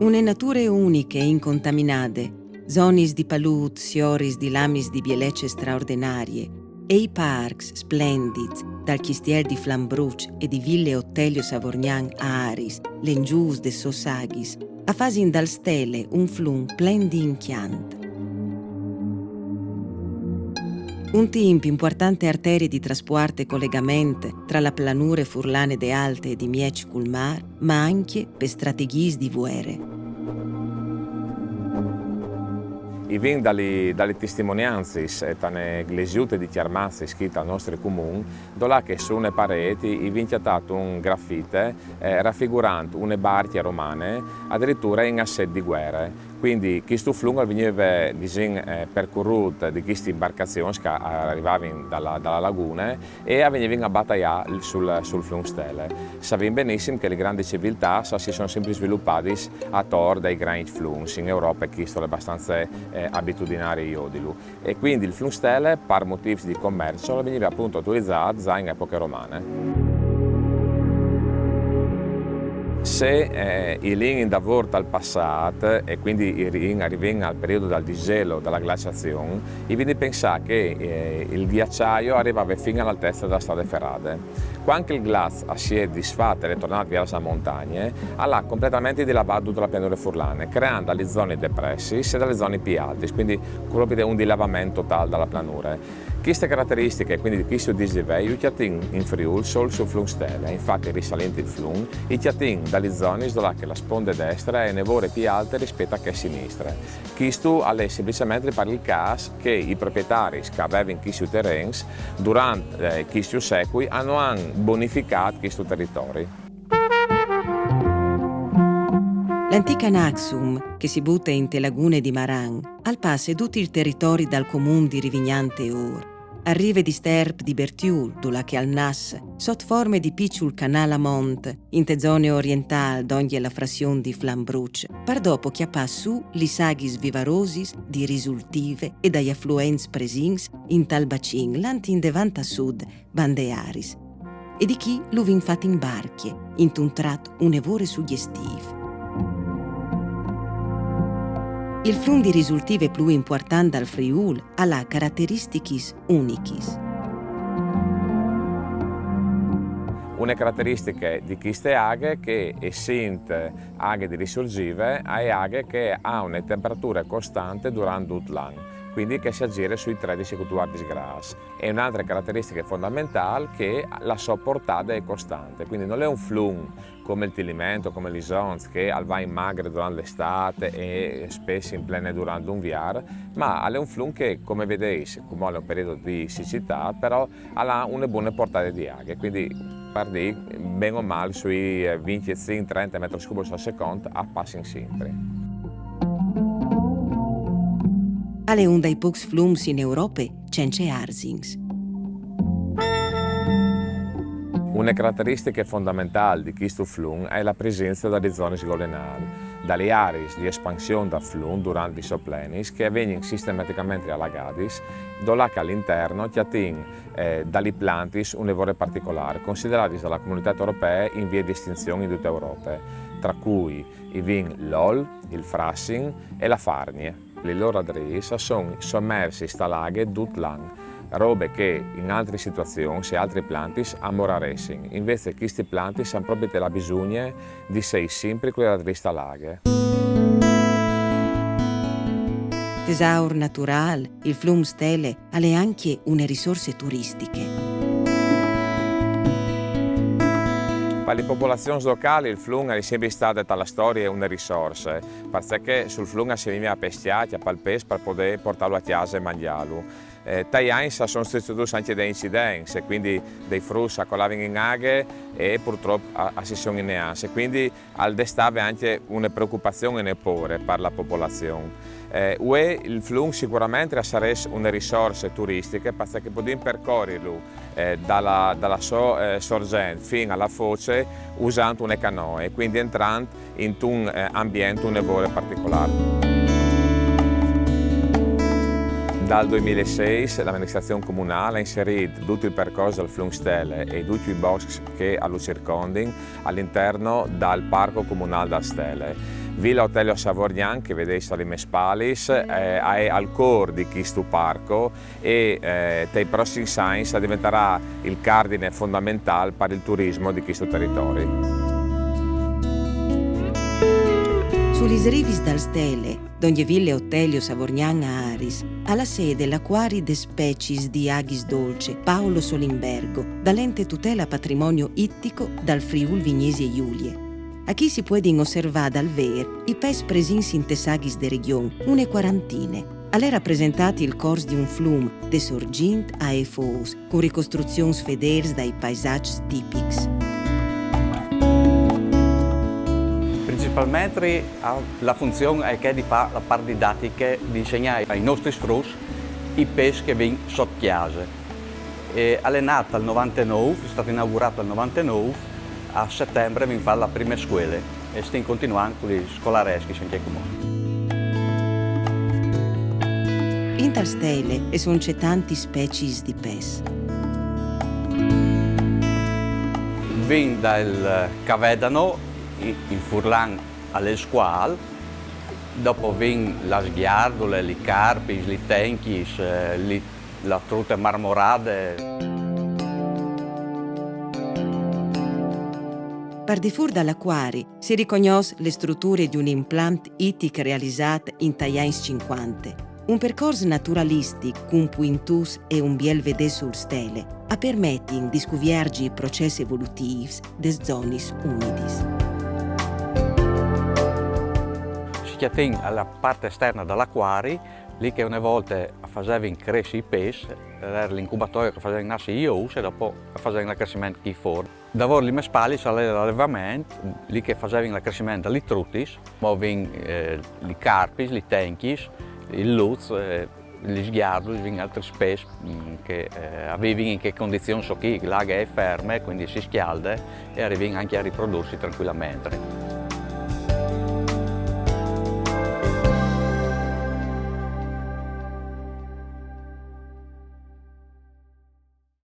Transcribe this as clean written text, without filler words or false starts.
Une nature uniche e incontaminate, zonis di palut, sioris di lamis di bielece straordinarie, e i parks splendidi, dal chistiel di Flambruch e di Ville Ottelio Savorgnan a Aris, l'engius de Sossagis, a fasin dal stele un flum plen di inchiant. Un timp importante arterie di trasporto e collegamento tra la planure furlane de alte e di Miec cul mar, ma anche per strategie di vuere. I vin dalle testimonianze e dalle glesiute di chiarmazze scritte al nostro comune, dove che su una pareti i vin chiatato un graffite raffigurante une barche romane addirittura in asset di guerre. Quindi questo flungo veniva percorruto di queste imbarcazioni che arrivavano dalla laguna e venivano a battagliare sul flungo stelle. Sappiamo benissimo che le grandi civiltà si sono sempre sviluppate attorno dai grandi flungi. In Europa questo è abbastanza abitudinario io e quindi il flungo stelle per motivi di commercio veniva appunto utilizzato già in epoche romane. Se i ring da volta al passato e quindi i ring arrivano al periodo del disgelo, della glaciazione, i vini pensare che il ghiacciaio arrivava fino all'altezza della strada ferrate. Quando il glaciaio si è disfatto e è tornato verso le montagne, ha completamente dilavato tutta la pianura furlane, creando le zone depresse e dalle zone più alte, quindi un dilavamento totale dalla pianura. Queste caratteristiche, quindi questo dislivello, in Friuli solo sul flung stelle, infatti risalenti il flung, i chiatin dalle zone dove la sponda destra è nevore più alte rispetto a che sinistra. Questo è semplicemente per il caso che i proprietari che avevano questi terreni durante questi secoli hanno bonificato questo territorio. L'antica Naxum, che si butta in te lagune di Maran, al passe tutto il territorio dal comune di Rivignante Or. Arrive di sterp di Bertiul, dove che al Nas, sotto forme di piccul canale a Mont, in te zone orientali d'ogni la frazione di Flambruch, per dopo chiappà su li saghi vivarosis di risultive e dagli affluenzi presins in tal bacin l'antin devant a sud, Bandearis. E di chi lo vin fatto in barchie, in un tratto un'evore suggestive. Il flum di risultive più importante al Friuli ha caratteristiche uniche. Una caratteristica di queste aghe che essendo aghe di risorgive, è aghe che ha una temperatura costante durante tutto l'anno, quindi che si aggira sui 13 gradi grassi. E un'altra caratteristica fondamentale è che la sua portata è costante, quindi non è un flum come il Tilimento, come l'Isonz, che va in magre durante l'estate e spesso in plene durante un viar, ma è un flum che, come vedete, come è un periodo di siccità, però ha una buona portata di aghe, quindi parli bene o male sui 25-30 metri cubi al secondo a passi sempre. È un dei pochi flums in Europa senza arsings. Una caratteristica fondamentale di questo flum è la presenza delle zone sgolenali, dalle aree di espansione del flum durante i soplenis che vengono sistematicamente allagati, dove all'interno chiatin dalle plantis un evore particolare, considerati dalla comunità europea in via di estinzione in tutta Europa, tra cui i vin l'ol, il frassing e la farnie. Le loro adresse sono sommersi stalaghe tutto l'anno, robe che in altre situazioni, se altri plantis, ammoraressen. Invece questi plantis hanno proprio la bisogna di sei sempre quelle adresse stalaghe. Tesaur naturale, il flum stelle, ha anche una risorse turistiche. Per le popolazioni locali il flum è sempre stato dalla storia una risorsa, perché sul flum si veniva a pesciare, a palpes per poter portarlo a casa e mangiarlo. Dai anni sono succeduti anche dei incidenti, quindi dei frutti colavano in aghe e purtroppo si sono in neanze, quindi al destava anche una preoccupazione e un paura per la popolazione. Il flum sicuramente sarà una risorsa turistica perché possiamo percorrerlo dalla sua sorgente fino alla foce usando una canoa, quindi entrando in un ambiente un evore particolare. Dal 2006 l'amministrazione comunale ha inserito tutto il percorso del flum stelle e tutti i boschi che lo circondano all'interno del parco comunale da Stelle. Villa Otelio Savorgnan, che vedete alle Mespalis, è al core di questo parco e nei prossimi anni diventerà il cardine fondamentale per il turismo di questo territorio. Sulle rivis dal Stele, donde Villa Otelio Savorgnan a Aris, ha la sede l'Aquari de Species di Aghis Dolce Paolo Solimbergo, dall'ente tutela patrimonio ittico dal Friul Vignesi e Giulie. A chi si può osservare dal ver i pes presins in Tessaghis de Region, une quarantine. Alle rappresentati il cors di un flum de sorgint a efos, con ricostruzioni fedels dai paesaggi tipics. Principalmente la funzione è che di fare la parte didattica di insegnare ai nostri frus i pesci che vengono sotto chiesa. È nata nel 99, è stata inaugurata nel 99, a settembre viene fatta la prima scuola e stiamo continuando con gli scolareschi in comune. In tal stele e sono c'è tanti specie di pes. Viene dal Cavedano, in Furlan alle squale, dopo viene le sghiardole, i carpi, i tenchis, la trute marmorate. Per di fuori dall'acquari si riconosce le strutture di un implant ittic realizzato in gli anni 50. Un percorso naturalistico con puintus e un biel vedè sul stele a permetti di scoprire i processi evolutivi des zonis umidis. Si chiama alla parte esterna dell'acquari, lì che una volta facevano crescere i pesci, era l'incubatorio che faceva nascere gli ous e dopo facevano il crescimento qui fuori. Davvero le mespalis all'allevamento, lì che facevano il crescimento delle trutis, ma vengono i carpis, i tenchis, il luz, gli sghiardoli, altri specie che avevano in che condizioni so che l'acqua è ferma, quindi si scalda e arrivano anche a riprodursi tranquillamente.